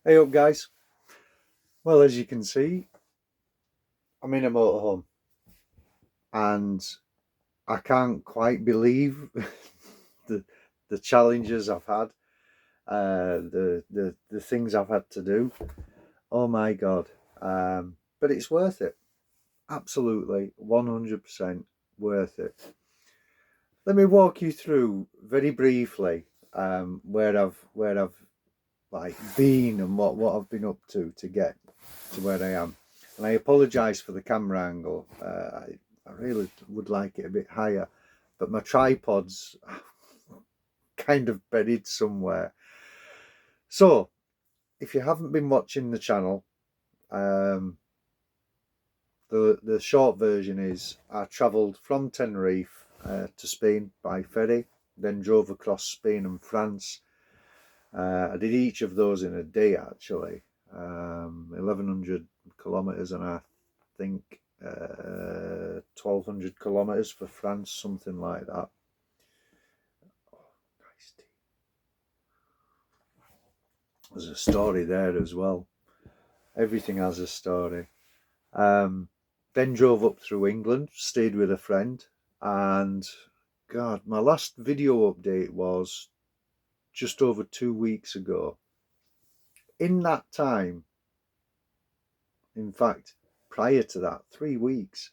Hey up guys, well as you can see I'm in a motorhome and I can't quite believe the the challenges I've had, the things I've had to do. Oh my god. But it's worth it, absolutely 100% worth it. Let me walk you through very briefly where I've like been and what I've been up to get to where I am. And I apologise for the camera angle. I really would like it a bit higher, but my tripod's kind of buried somewhere. So, if you haven't been watching the channel, um, the short version is I travelled from Tenerife to Spain by ferry, then drove across Spain and France. I did each of those in a day actually, 1100 kilometres, and I think 1200 kilometres for France, something like that. Oh, nice tea. There's a story there as well. Everything has a story. Then drove up through England, stayed with a friend, and God, my last video update was just over 2 weeks ago. In that time, in fact, prior to that, 3 weeks,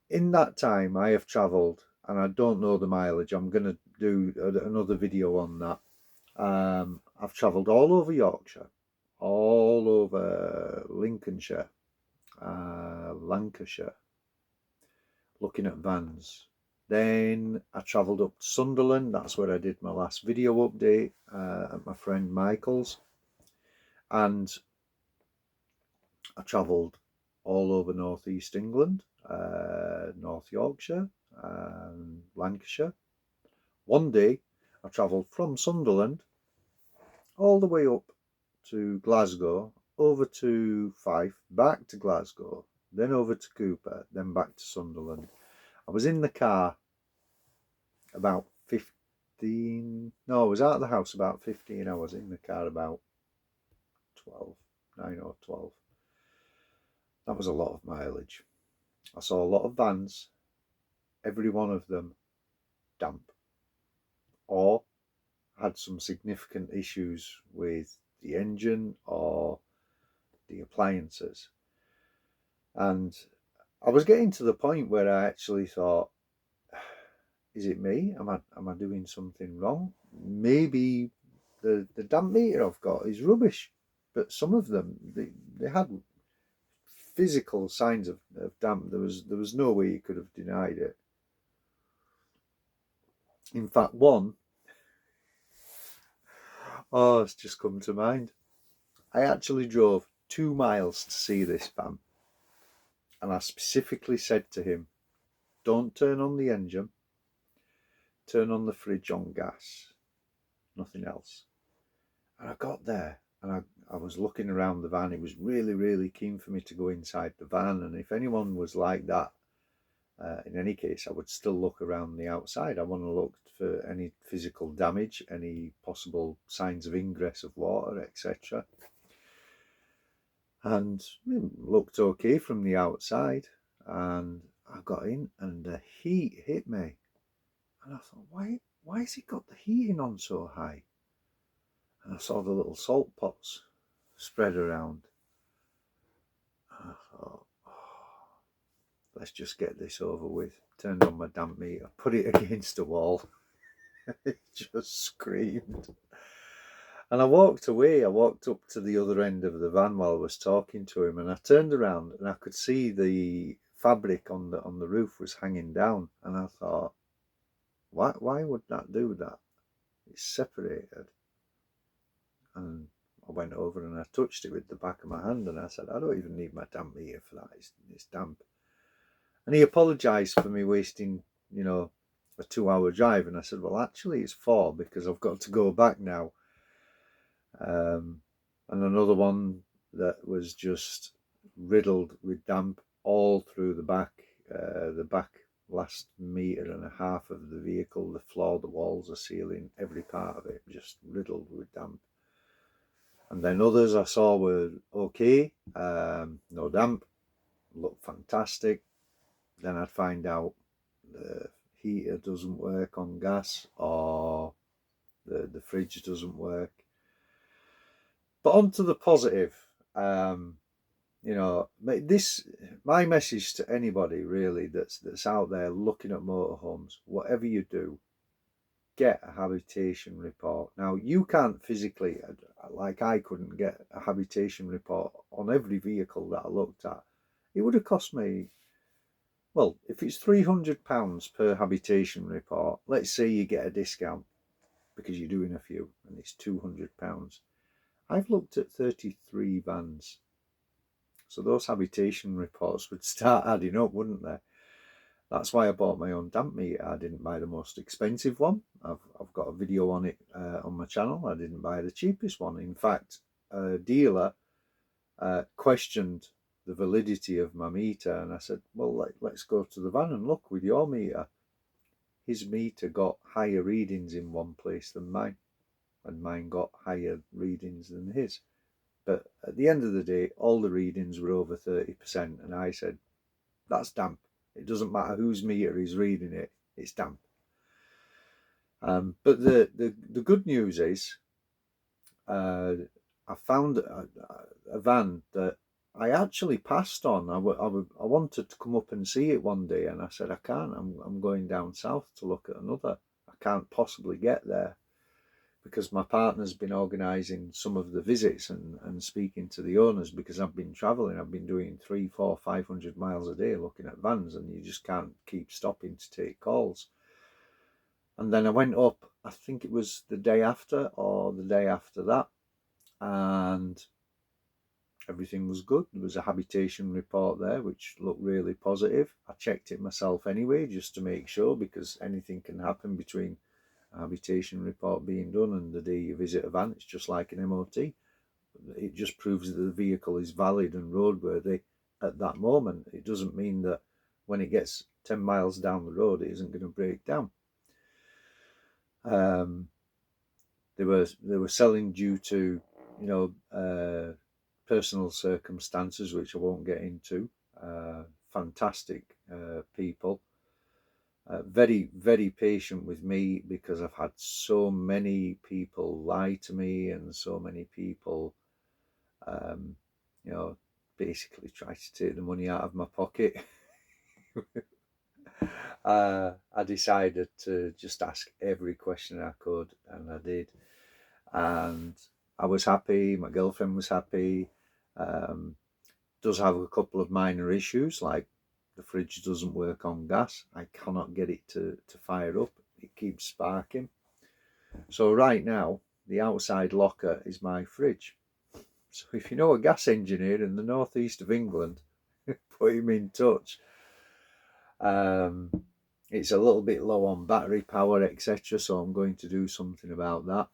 in that time I have travelled, and I don't know the mileage, I'm going to do another video on that. I've travelled all over Yorkshire, all over Lincolnshire, Lancashire, looking at vans. Then I travelled up to Sunderland, that's where I did my last video update at my friend Michael's. And I travelled all over North East England, North Yorkshire, Lancashire. One day I travelled from Sunderland all the way up to Glasgow, over to Fife, back to Glasgow, then over to Cooper, then back to Sunderland. I was in the car about 15, no, I was out of the house about 15, I was in the car about 12, 9 or 12. That was a lot of mileage. I saw a lot of vans, every one of them damp, or had some significant issues with the engine or the appliances. And I was getting to the point where I actually thought, is it me? Am I doing something wrong? Maybe the damp meter I've got is rubbish. But some of them, they had physical signs of damp. There was no way you could have denied it. In fact, one, oh, it's just come to mind. I actually drove 2 miles to see this van, and I specifically said to him, don't turn on the engine, turn on the fridge on gas, nothing else. And I got there and I was looking around the van. He was really, really keen for me to go inside the van, and if anyone was like that, in any case, I would still look around the outside. I want to look for any physical damage, any possible signs of ingress of water, etc. And it looked okay from the outside. And I got in and the heat hit me. And I thought, why has it got the heating on so high? And I saw the little salt pots spread around. And I thought, oh, let's just get this over with. Turned on my damp meter, put it against the wall. It just screamed. And I walked away. I walked up to the other end of the van while I was talking to him, and I turned around and I could see the fabric on the roof was hanging down. And I thought, why would that do that? It's separated. And I went over and I touched it with the back of my hand, and I said, I don't even need my damp meter for that. It's damp. And he apologised for me wasting, a 2-hour drive. And I said, well, actually, it's 4 because I've got to go back now. And another one that was just riddled with damp all through the back last metre and a half of the vehicle, the floor, the walls, the ceiling, every part of it just riddled with damp. And then others I saw were okay, no damp, looked fantastic. Then I'd find out the heater doesn't work on gas, or the fridge doesn't work. But on to the positive. You know, my message to anybody really that's out there looking at motorhomes, whatever you do, get a habitation report. Now, you can't physically, like I couldn't get a habitation report on every vehicle that I looked at. It would have cost me, well, if it's £300 per habitation report, let's say you get a discount because you're doing a few and it's £200. I've looked at 33 vans. So those habitation reports would start adding up, wouldn't they? That's why I bought my own damp meter. I didn't buy the most expensive one. I've got a video on it on my channel. I didn't buy the cheapest one. In fact, a dealer questioned the validity of my meter, and I said, well, let's go to the van and look with your meter. His meter got higher readings in one place than mine, and mine got higher readings than his. But at the end of the day, all the readings were over 30%, and I said, that's damp. It doesn't matter whose meter is reading it, it's damp. But the good news is, I found a van that I actually passed on. I wanted to come up and see it one day, and I said, I can't. I'm going down south to look at another. I can't possibly get there, because my partner's been organising some of the visits and speaking to the owners, because I've been travelling. I've been doing 300, 400, 500 miles a day looking at vans, and you just can't keep stopping to take calls. And then I went up, I think it was the day after or the day after that, and everything was good. There was a habitation report there which looked really positive. I checked it myself anyway just to make sure, because anything can happen between habitation report being done and the day you visit a van. It's just like an MOT. It just proves that the vehicle is valid and roadworthy at that moment. It doesn't mean that when it gets 10 miles down the road it isn't going to break down. They were selling due to, you know, personal circumstances which I won't get into. Fantastic people. Very, very patient with me, because I've had so many people lie to me, and so many people, you know, basically try to take the money out of my pocket. I decided to just ask every question I could, and I did. And I was happy, my girlfriend was happy. Does have a couple of minor issues, like the fridge doesn't work on gas. I cannot get it to fire up. It keeps sparking. So right now, the outside locker is my fridge. So if you know a gas engineer in the northeast of England, put him in touch. It's a little bit low on battery power, etc. So I'm going to do something about that.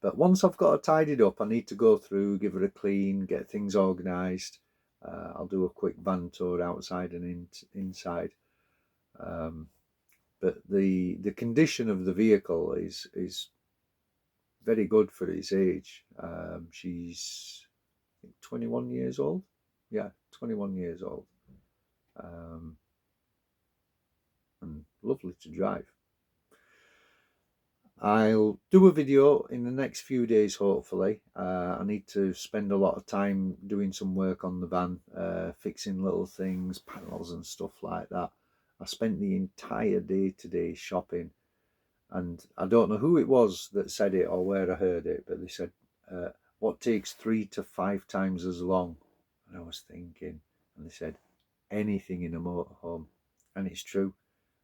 But once I've got it tidied up, I need to go through, give it a clean, get things organised. I'll do a quick van tour outside and inside. But the condition of the vehicle is very good for its age. She's, I think, 21 years old. Yeah, 21 years old. And lovely to drive. I'll do a video in the next few days, hopefully. I need to spend a lot of time doing some work on the van, fixing little things, panels and stuff like that. I spent the entire day today shopping, and I don't know who it was that said it or where I heard it, but they said, what takes 3 to 5 times as long? And I was thinking, and they said, anything in a motorhome. And it's true.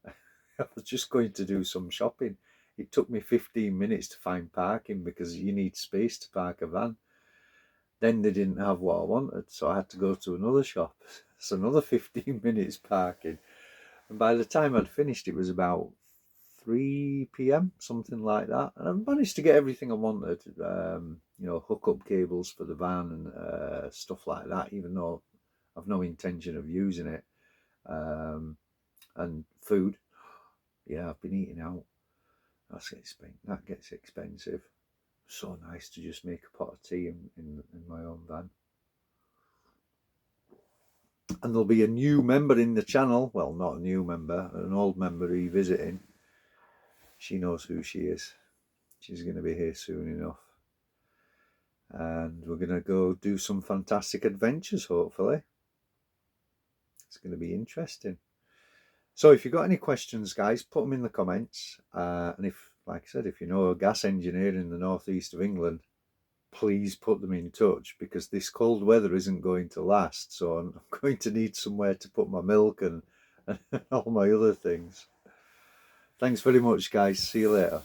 I was just going to do some shopping. It took me 15 minutes to find parking, because you need space to park a van. Then they didn't have what I wanted, so I had to go to another shop. It's another 15 minutes parking. And by the time I'd finished, it was about 3 p.m, something like that. And I managed to get everything I wanted. You know, hook up cables for the van and stuff like that, even though I've no intention of using it. And food. Yeah, I've been eating out. That gets expensive. So nice to just make a pot of tea in my own van. And there'll be a new member in the channel. Well, not a new member, an old member revisiting. She knows who she is. She's going to be here soon enough. And we're going to go do some fantastic adventures, hopefully. It's going to be interesting. So if you've got any questions, guys, put them in the comments. And if, like I said, if you know a gas engineer in the northeast of England, please put them in touch, because this cold weather isn't going to last. So I'm going to need somewhere to put my milk and all my other things. Thanks very much, guys. See you later.